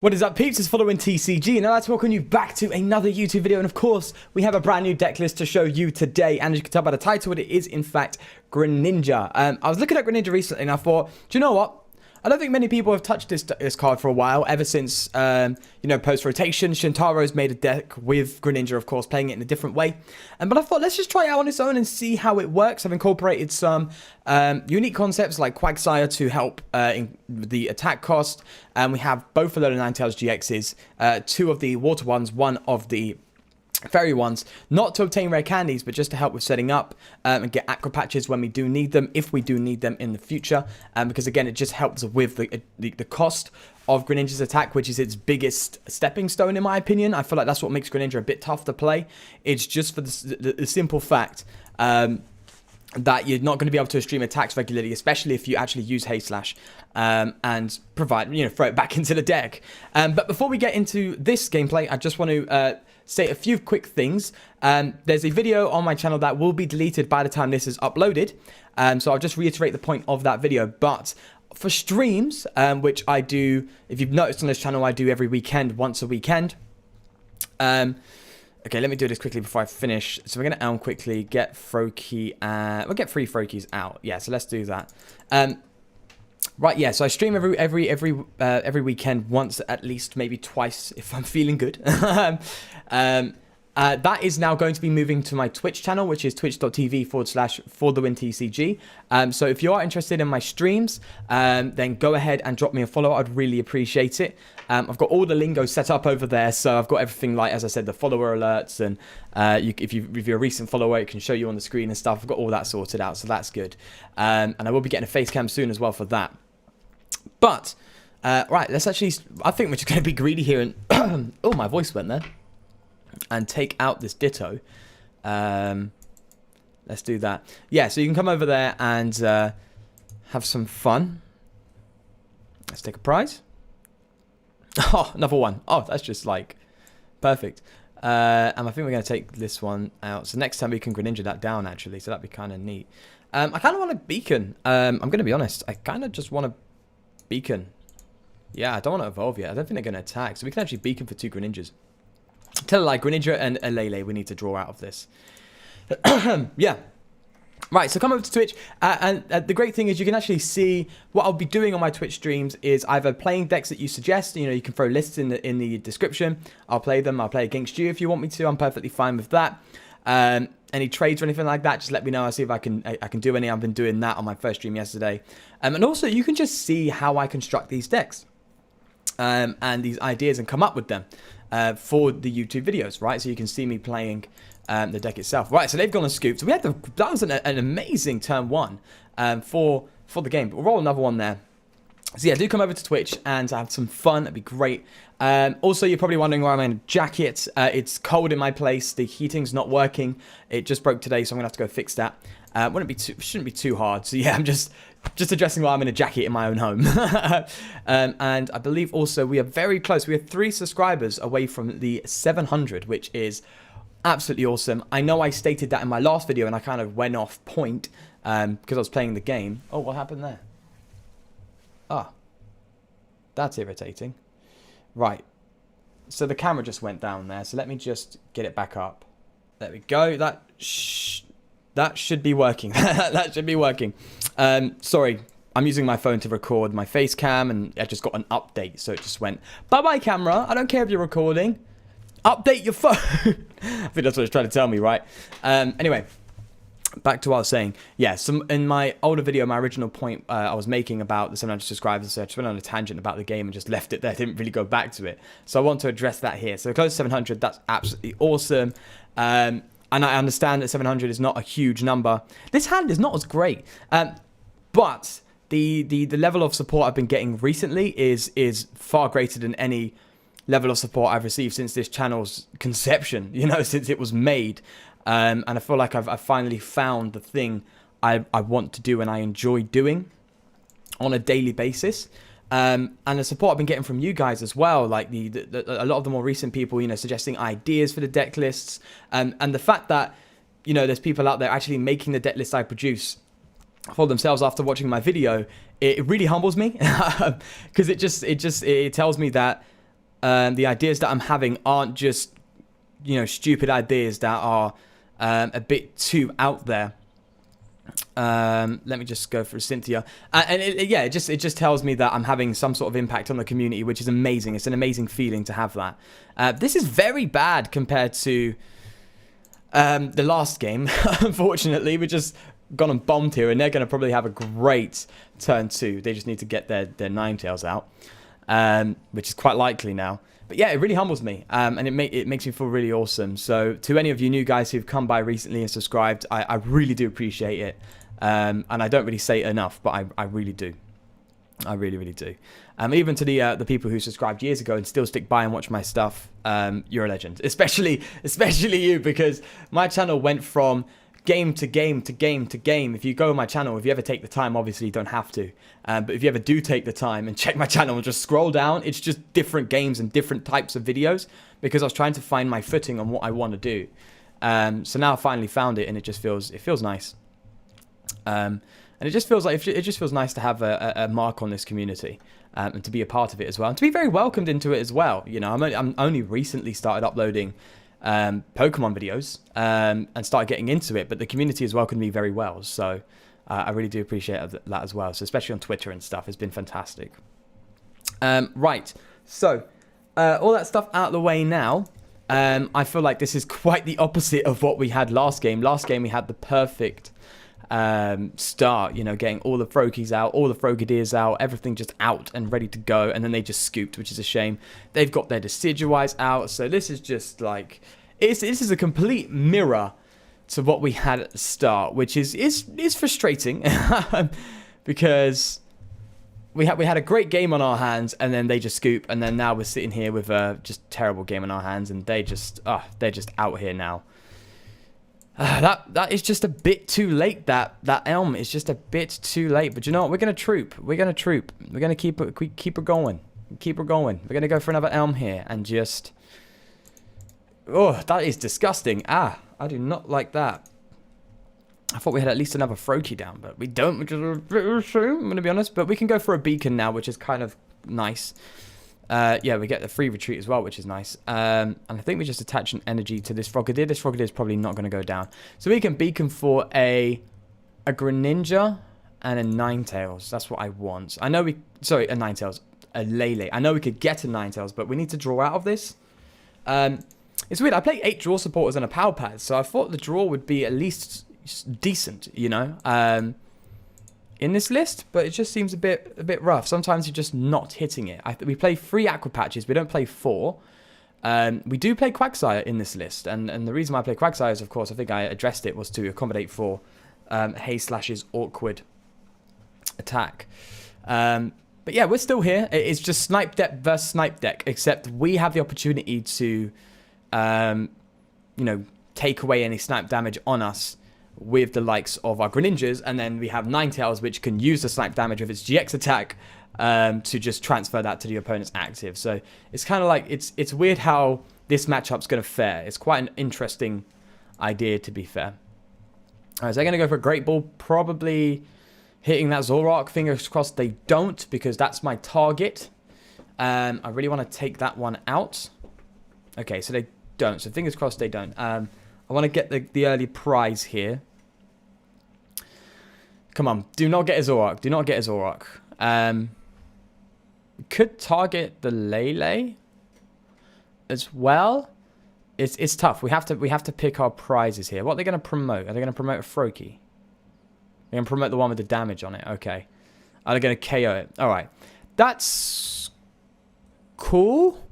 What is up, peeps? It's following TCG, and I'd like to welcome you back to another YouTube video. And of course, we have a brand new deck list to show you today. And as you can tell by the title, it is in fact Greninja. I was looking at Greninja recently, and I thought, do you know what? I don't think many people have touched this card for a while, ever since, post-rotation. Shintaro's made a deck with Greninja, of course, playing it in a different way. But I thought, let's just try it out on its own and see how it works. I've incorporated some unique concepts like Quagsire to help in the attack cost. And we have both of the Ninetales-GXs, two of the water ones, one of the fairy ones, not to obtain rare candies, but just to help with setting up and get aqua patches when we do need them, if we do need them in the future. Because again, it just helps with the cost of Greninja's attack, which is its biggest stepping stone, in my opinion. I feel like that's what makes Greninja a bit tough to play. It's just for the simple fact that you're not going to be able to stream attacks regularly, especially if you actually use Haste Slash and provide, throw it back into the deck. But before we get into this gameplay, I just want to say a few quick things. There's a video on my channel that will be deleted by the time this is uploaded. So I'll just reiterate the point of that video. But for streams, which I do, if you've noticed on this channel, I do every weekend, once a weekend. Okay, let me do this quickly before I finish. So we're going to Elm quickly, get Froakie, we'll get 3 Froakies out. Yeah, so let's do that. Right, yeah, so I stream every weekend, once at least, maybe twice if I'm feeling good. That is now going to be moving to my Twitch channel, which is twitch.tv/forthewintcg. So if you are interested in my streams, then go ahead and drop me a follow. I'd really appreciate it. I've got all the lingo set up over there, so I've got everything like, as I said, the follower alerts, and if you're a recent follower, it can show you on the screen and stuff. I've got all that sorted out, so that's good. And I will be getting a face cam soon as well for that. But, right, let's actually, I think we're just going to be greedy here and, oh, my voice went there, and take out this Ditto. Let's do that. Yeah, so you can come over there and have some fun. Let's take a prize. Oh, another one. Oh, that's just like perfect. And I think we're going to take this one out. So next time we can Greninja that down, actually. So that'd be kind of neat. I kind of want a beacon. I'm going to be honest. I kind of just want a beacon. Yeah, I don't want to evolve yet. I don't think they're going to attack. So we can actually beacon for 2 Greninjas. Tell like Greninja and a Lele we need to draw out of this. Yeah. Right, so come over to Twitch, and the great thing is you can actually see what I'll be doing on my Twitch streams is either playing decks that you suggest. You can throw lists in the description. I'll play them. I'll play against you if you want me to. I'm perfectly fine with that. Any trades or anything like that, just let me know. I'll see if I can do any. I've been doing that on my first stream yesterday. And also, you can just see how I construct these decks and these ideas and come up with them for the YouTube videos, right? So you can see me playing the deck itself. Right, so they've gone and scooped. So we had that was an amazing turn 1 for the game. But we'll roll another one there. So yeah, do come over to Twitch and have some fun. That'd be great. Also, you're probably wondering why I'm in a jacket. It's cold in my place. The heating's not working. It just broke today, so I'm gonna have to go fix that. Shouldn't be too hard. So yeah, I'm just addressing why I'm in a jacket in my own home. And I believe also we are very close. We are 3 subscribers away from the 700, which is absolutely awesome. I know I stated that in my last video and I kind of went off point because I was playing the game. Oh, what happened there? Ah, that's irritating. Right, so the camera just went down there, so let me just get it back up. There we go. That should be working. That should be working. Sorry, I'm using my phone to record my face cam, and I just got an update, so it just went, bye-bye camera, I don't care if you're recording. Update your phone. I think that's what it's trying to tell me, right? Anyway, back to what I was saying. Yeah, in my older video, my original point I was making about the 700 subscribers, so I just went on a tangent about the game and just left it there. I didn't really go back to it. So I want to address that here. So close to 700, that's absolutely awesome. And I understand that 700 is not a huge number. This hand is not as great. But the level of support I've been getting recently is far greater than any level of support I've received since this channel's conception, since it was made. And I feel like I've finally found the thing I want to do and I enjoy doing on a daily basis. And the support I've been getting from you guys as well, like a lot of the more recent people, suggesting ideas for the deck lists. And the fact that, there's people out there actually making the deck lists I produce for themselves after watching my video, it really humbles me. Because it tells me that the ideas that I'm having aren't just, stupid ideas that are a bit too out there. Let me just go through Cynthia, and it just tells me that I'm having some sort of impact on the community, which is amazing. It's an amazing feeling to have that. This is very bad compared to the last game. Unfortunately, we just gone and bombed here, and they're going to probably have a great turn 2. They just need to get their Ninetales out, which is quite likely now. But yeah, it really humbles me, and it makes me feel really awesome. So to any of you new guys who've come by recently and subscribed, I really do appreciate it. And I don't really say it enough, but I really do. I really, really do. Even to the people who subscribed years ago and still stick by and watch my stuff, you're a legend. Especially you, because my channel went from game to game to game to game. If you go on my channel, if you ever take the time, obviously you don't have to, but if you ever do take the time and check my channel and just scroll down, it's just different games and different types of videos, because I was trying to find my footing on what I want to do. So now I finally found it, and it feels nice. And it just feels nice to have a mark on this community, and to be a part of it as well, and to be very welcomed into it as well. I'm only recently started uploading Pokemon videos, and started getting into it, but the community has welcomed me very well. So I really do appreciate that as well. So especially on Twitter and stuff, it's been fantastic. Right, so all that stuff out of the way now. I feel like this is quite the opposite of what we had last game. Last game we had the perfect start, getting all the Froakies out, all the Frogadiers out, everything just out and ready to go, and then they just scooped, which is a shame. They've got their Decidueyes out, so this is just like, this is a complete mirror to what we had at the start, which is frustrating, because we had a great game on our hands, and then they just scoop, and then now we're sitting here with a just terrible game on our hands, and they're just out here now. That is just a bit too late. That Elm is just a bit too late. But you know what? We're gonna troop. We're gonna keep her going. Keep her going. We're gonna go for another Elm here and just. Oh, that is disgusting. I do not like that. I thought we had at least another Froakie down, but we don't, which is a bit of a shame, I'm gonna be honest. But we can go for a beacon now, which is kind of nice. Yeah, we get the free retreat as well, which is nice. And I think we just attach an energy to this Frogadier. This Frogadier is probably not going to go down. So we can beacon for a Greninja and a Ninetales. That's what I want. I know sorry, a Ninetales. A Lele. I know we could get a Ninetales, but we need to draw out of this. It's weird. I play 8 draw supporters and a power pad, so I thought the draw would be at least decent, in this list, but it just seems a bit rough. Sometimes you're just not hitting it. We play 3 Aqua Patches. We don't play 4. We do play Quagsire in this list, and the reason why I play Quagsire is, of course, I think I addressed it, was to accommodate for Hayslash's awkward attack. But yeah, we're still here. It's just Snipe Deck versus Snipe Deck, except we have the opportunity to, take away any snipe damage on us with the likes of our Greninjas, and then we have Ninetales, which can use the snipe damage of its GX attack to just transfer that to the opponent's active. So it's kind of like, it's weird how this matchup's going to fare. It's quite an interesting idea, to be fair. All right, so they're going to go for a Great Ball, probably hitting that Zoroark. Fingers crossed they don't, because that's my target. I really want to take that one out. Okay, so they don't. So fingers crossed they don't. I want to get the early prize here. Come on, do not get a Zoroark. Do not get a Zoroark. Could target the Lele as well. It's tough. We have to pick our prizes here. What are they going to promote? Are they going to promote a Froakie? They're going to promote the one with the damage on it. Okay. Are they going to KO it? All right. That's cool.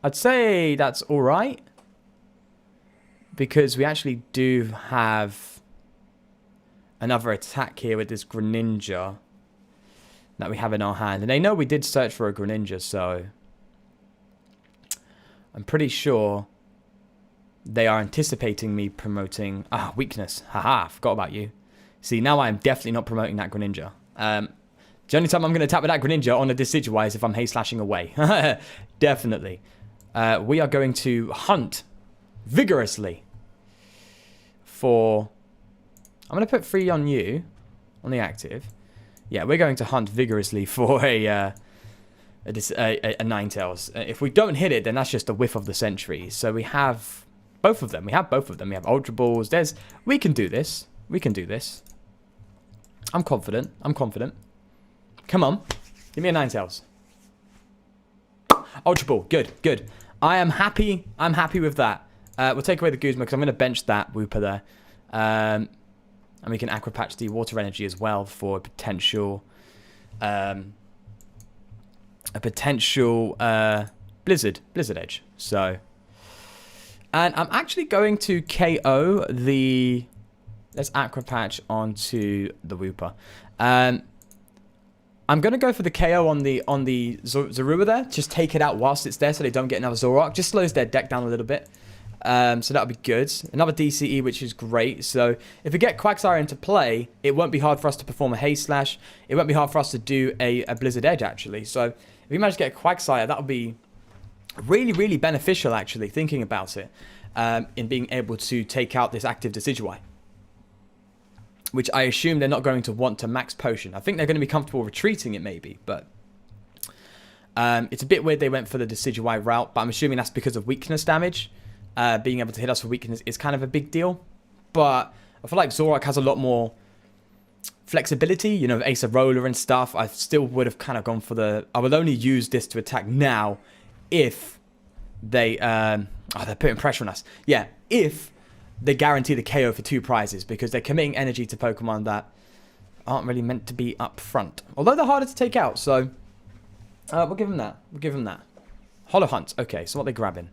I'd say that's all right, because we actually do have another attack here with this Greninja that we have in our hand. And they know we did search for a Greninja, so I'm pretty sure they are anticipating me promoting... weakness. Haha, forgot about you. See, now I'm definitely not promoting that Greninja. The only time I'm going to tap with that Greninja on a Decidueye is if I'm haste slashing away. Definitely. We are going to hunt vigorously for... I'm going to put 3 on you, on the active. Yeah, we're going to hunt vigorously for a a Ninetales. If we don't hit it, then that's just a whiff of the century. So we have both of them. We have both of them. We have Ultra Balls. We can do this. We can do this. I'm confident. I'm confident. Come on. Give me a Ninetales. Ultra Ball. Good. Good. I am happy. I'm happy with that. We'll take away the Guzma because I'm going to bench that Wooper there. And we can Aqua Patch the Water Energy as well for a potential Blizzard Edge. So, and I'm actually going to KO the. Let's Aqua Patch onto the Wooper. I'm going to go for the KO on the Zorua there. Just take it out whilst it's there so they don't get another Zoroark. Just slows their deck down a little bit. So that'll be good. Another DCE, which is great. So if we get Quagsire into play, it won't be hard for us to perform a Haze Slash. It won't be hard for us to do a Blizzard Edge, actually. So if we manage to get a Quagsire, that'll be really, really beneficial, actually, thinking about it, in being able to take out this active Decidueye. Which I assume they're not going to want to max potion. I think they're going to be comfortable retreating it maybe, but it's a bit weird they went for the Decidueye route, but I'm assuming that's because of weakness damage. Being able to hit us for weakness is kind of a big deal, but I feel like Zoroark has a lot more flexibility, you know, Ace of Roller and stuff. I still would have kind of gone for the... I would only use this to attack now if they... they're putting pressure on us. Yeah, if... they guarantee the KO for 2 prizes because they're committing energy to Pokemon that aren't really meant to be up front. Although they're harder to take out, so we'll give them that. We'll give them that. Hollow Hunt. Okay, so what are they grabbing?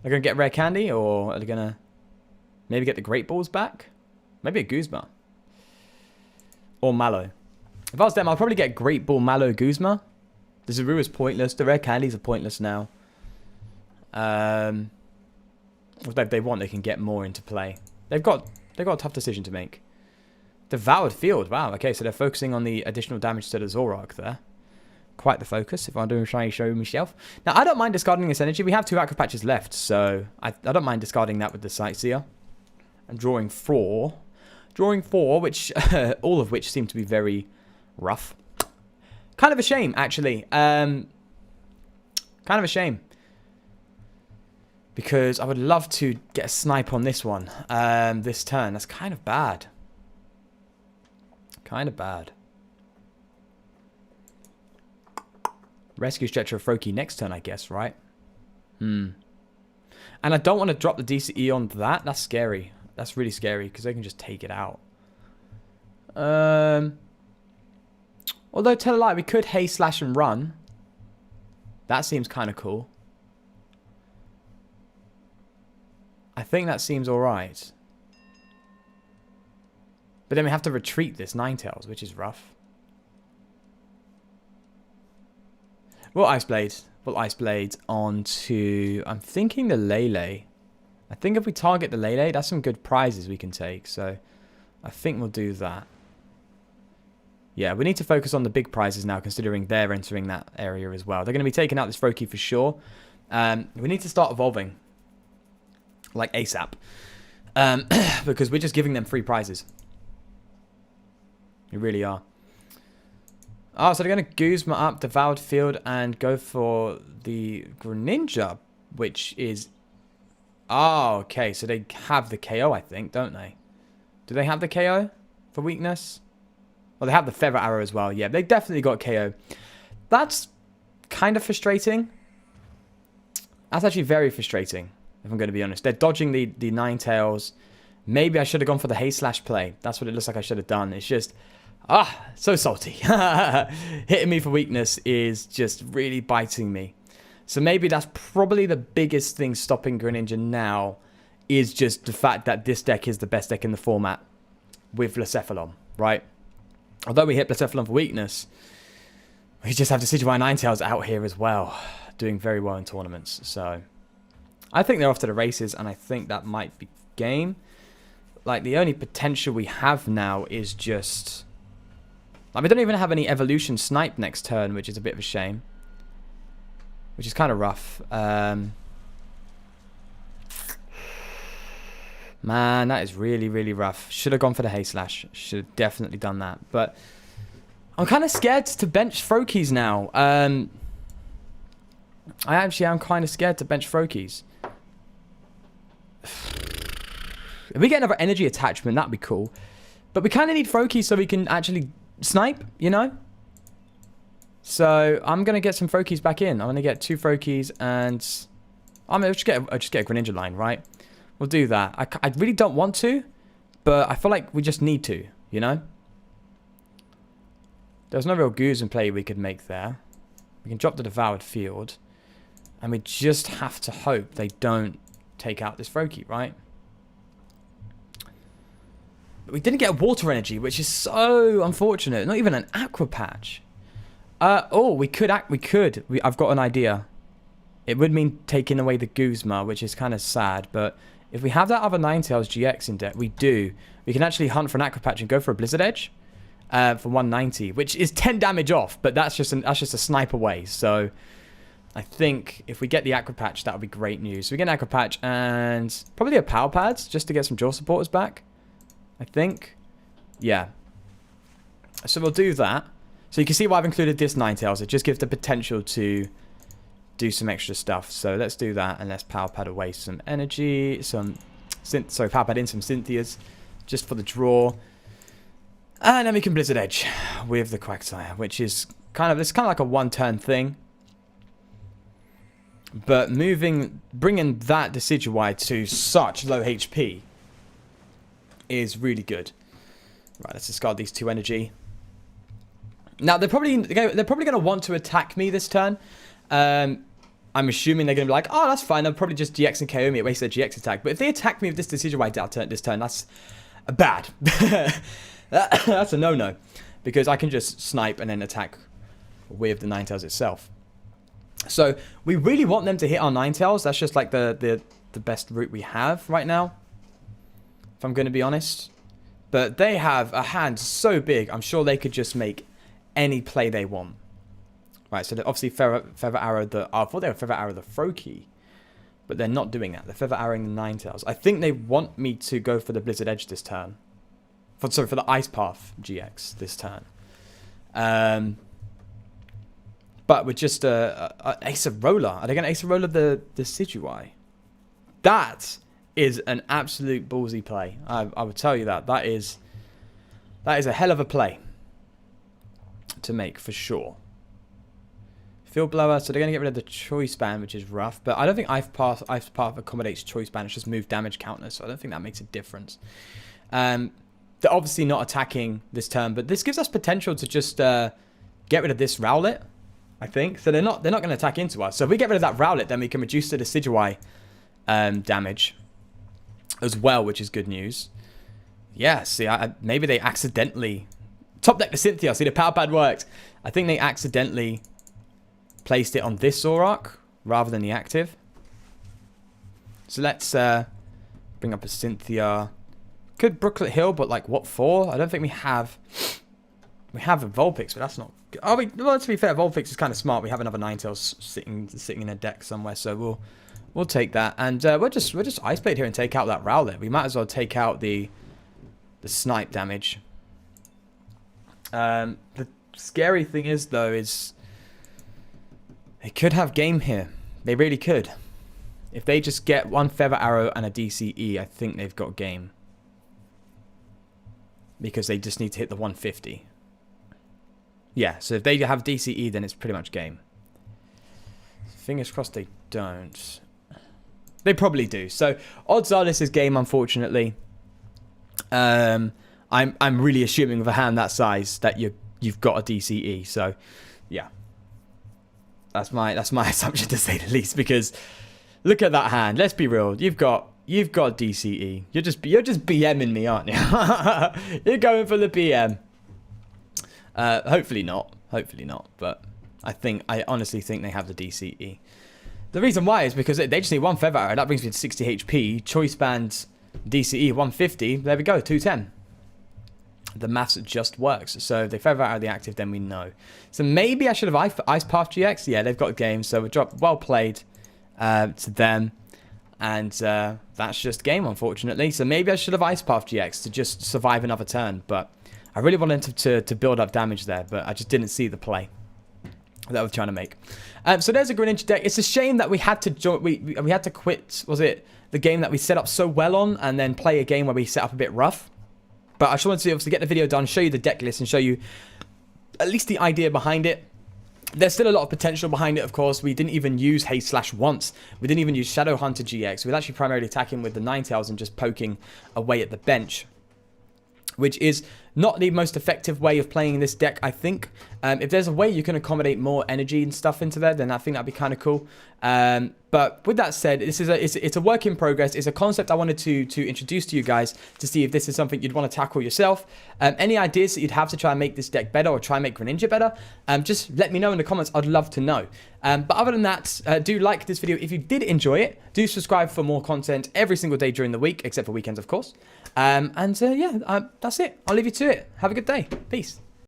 They're going to get Rare Candy, or are they going to maybe get the Great Balls back? Maybe a Guzma. Or Mallow. If I was them, I'll probably get Great Ball, Mallow, Guzma. The Zorua's pointless. The Rare Candies are pointless now. If they want, they can get more into play. They've got a tough decision to make. Devoured Field. Wow. Okay, so they're focusing on the additional damage to the Zoroark there. Quite the focus, if I'm doing trying to show myself. Now, I don't mind discarding this energy. We have 2 Aqua Patches left, so I don't mind discarding that with the Sightseer. And drawing 4. Drawing 4, which all of which seem to be very rough. Kind of a shame, actually. Kind of a shame. Because I would love to get a snipe on this one, this turn. That's kind of bad. Kind of bad. Rescue Stretcher of Froakie next turn, I guess, right? And I don't want to drop the DCE on that. That's scary. That's really scary, because they can just take it out. Although, tell a lie, we could Haze Slash and run. That seems kind of cool. I think that seems alright. But then we have to retreat this Ninetales, which is rough. We'll Ice Blade. We'll Ice Blade onto... I'm thinking the Lele. I think if we target the Lele, that's some good prizes we can take. So I think we'll do that. Yeah, we need to focus on the big prizes now, considering they're entering that area as well. They're going to be taking out this Froakie for sure. We need to start evolving. Like ASAP. Because we're just giving them free prizes. We really are. Oh, so they're going to Guzma up, Devoured Field, and go for the Greninja, which is... Oh, okay. So they have the KO, I think, don't they? Do they have the KO for weakness? Well, they have the Feather Arrow as well. Yeah, they definitely got KO. That's kind of frustrating. That's actually very frustrating, if I'm going to be honest. They're dodging the Ninetales. Maybe I should have gone for the Haze Slash play. That's what it looks like I should have done. It's just... so salty. Hitting me for weakness is just really biting me. So maybe that's probably the biggest thing stopping Greninja now, is just the fact that this deck is the best deck in the format with Blacephalon, right? Although we hit Blacephalon for weakness, we just have the Decidueye Ninetales out here as well, doing very well in tournaments. So I think they're off to the races, and I think that might be game. Like, the only potential we have now is just... Like, we don't even have any Evolution Snipe next turn, which is a bit of a shame. Which is kind of rough. Man, that is really, really rough. Should have gone for the Haze Slash. Should have definitely done that. But I'm kind of scared to bench Froakies now. I actually am kind of scared to bench Froakies. If we get another energy attachment, that'd be cool. But we kind of need Froakies so we can actually snipe, you know? So I'm going to get some Froakies back in. I'm going to get 2 Froakies and... I'll just get a Greninja line, right? We'll do that. I really don't want to, but I feel like we just need to, you know? There's no real goos in play we could make there. We can drop the Devoured Field. And we just have to hope they don't take out this Froakie, right? But we didn't get a Water Energy, which is so unfortunate. Not even an Aqua Patch. Oh, we could. I've got an idea. It would mean taking away the Guzma, which is kind of sad. But if we have that other Ninetales GX in deck, we do. We can actually hunt for an Aqua Patch and go for a Blizzard Edge for 190, which is 10 damage off. But that's just a snipe away. So I think if we get the Aqua Patch, that would be great news. So we get an Aqua Patch and probably a Power Pads just to get some Jaw supporters back. I think. Yeah. So we'll do that. So you can see why I've included this Ninetales. It just gives the potential to do some extra stuff. So let's do that and let's Power Pad away some energy. Power Pad in some Cynthias just for the draw. And then we can Blizzard Edge with the Quagsire, which is kind of like a one-turn thing. But bringing that Decidueye to such low HP is really good. Right, let's discard these 2 energy. Now they're probably going to want to attack me this turn. I'm assuming they're going to be like, oh, that's fine. They'll probably just GX and KO me at waste their GX attack. But if they attack me with this Decidueye this turn, that's bad. That's a no-no. Because I can just snipe and then attack with the Ninetales itself. So we really want them to hit our Ninetales. That's just like the best route we have right now, if I'm going to be honest. But they have a hand so big, I'm sure they could just make any play they want. Right, so obviously Feather Arrow I thought they were Feather Arrow the Froakie, but they're not doing that. They're Feather Arrowing the Ninetales. I think they want me to go for the Blizzard Edge this turn. For the Ice Path GX this turn. But with just a Ace of Roller. Are they going to Ace of Roller the Decidueye? That is an absolute ballsy play. I would tell you that. That is a hell of a play to make for sure. Field Blower, so they're going to get rid of the Choice Band, which is rough. But I don't think Ice Path accommodates Choice Band. It's just move damage counters, so I don't think that makes a difference. They're obviously not attacking this turn, but this gives us potential to just get rid of this Rowlet, I think. So they're not going to attack into us. So if we get rid of that Rowlet, then we can reduce the Decidueye damage as well, which is good news. Yeah, see, maybe they accidentally... Top deck the Cynthia. See, the Power Pad works. I think they accidentally placed it on this Zoroark rather than the active. So let's bring up a Cynthia. Could Brooklet Hill, but like what for? I don't think we have... We have a Vulpix, but that's not... Oh, well, to be fair, Vulpix is kind of smart. We have another Ninetales sitting in a deck somewhere, so we'll take that. And we'll just Ice Blade here and take out that Rowlet. We might as well take out the snipe damage. The scary thing is, though, is they could have game here. They really could. If they just get one Feather Arrow and a DCE, I think they've got game. Because they just need to hit the 150. Yeah, so if they have DCE, then it's pretty much game. Fingers crossed they don't. They probably do. So odds are this is game, unfortunately. I'm really assuming with a hand that size that you've got a DCE. So yeah, that's my assumption, to say the least. Because look at that hand. Let's be real. You've got DCE. You're just BMing me, aren't you? You're going for the BM. Hopefully not. But I honestly think they have the DCE. The reason why is because they just need one Feather Arrow. That brings me to 60 HP. Choice Band DCE 150. There we go, 210. The maths just works. So if they Feather Arrow the active, then we know. So maybe I should have Ice Path GX. Yeah, they've got a game. So we drop well played to them. And that's just game, unfortunately. So maybe I should have Ice Path GX to just survive another turn. But I really wanted to build up damage there. But I just didn't see the play. that we're trying to make. So there's a Greninja deck. It's a shame that we had to join. We had to quit. Was it the game that we set up so well on, and then play a game where we set up a bit rough? But I just wanted to obviously get the video done, show you the deck list, and show you at least the idea behind it. There's still a lot of potential behind it, of course. We didn't even use Haste Slash once. We didn't even use Shadow Hunter GX. We're actually primarily attacking with the Ninetales and just poking away at the bench, which is not the most effective way of playing this deck, I think. If there's a way you can accommodate more energy and stuff into there, then I think that'd be kind of cool. But with that said, this is it's a work in progress. It's a concept I wanted to introduce to you guys to see if this is something you'd want to tackle yourself. Any ideas that you'd have to try and make this deck better or try and make Greninja better, just let me know in the comments. I'd love to know. But other than that, do like this video if you did enjoy it. Do subscribe for more content every single day during the week, except for weekends, of course. Yeah, that's it. I'll leave you to it. Have a good day. Peace.